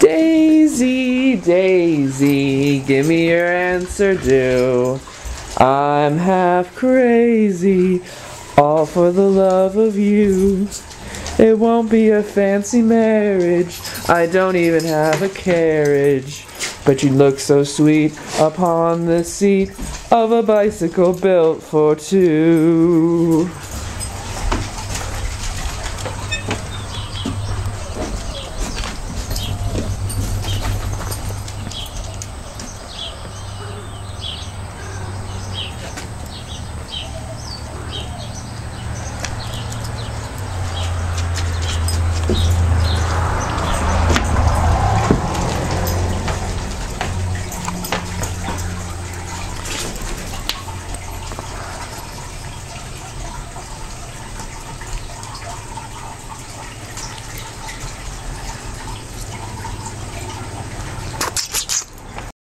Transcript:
Daisy, Daisy, give me your answer due. I'm half crazy, all for the love of you. It won't be a fancy marriage, I don't even have a carriage, but you look so sweet upon the seat of a bicycle built for two.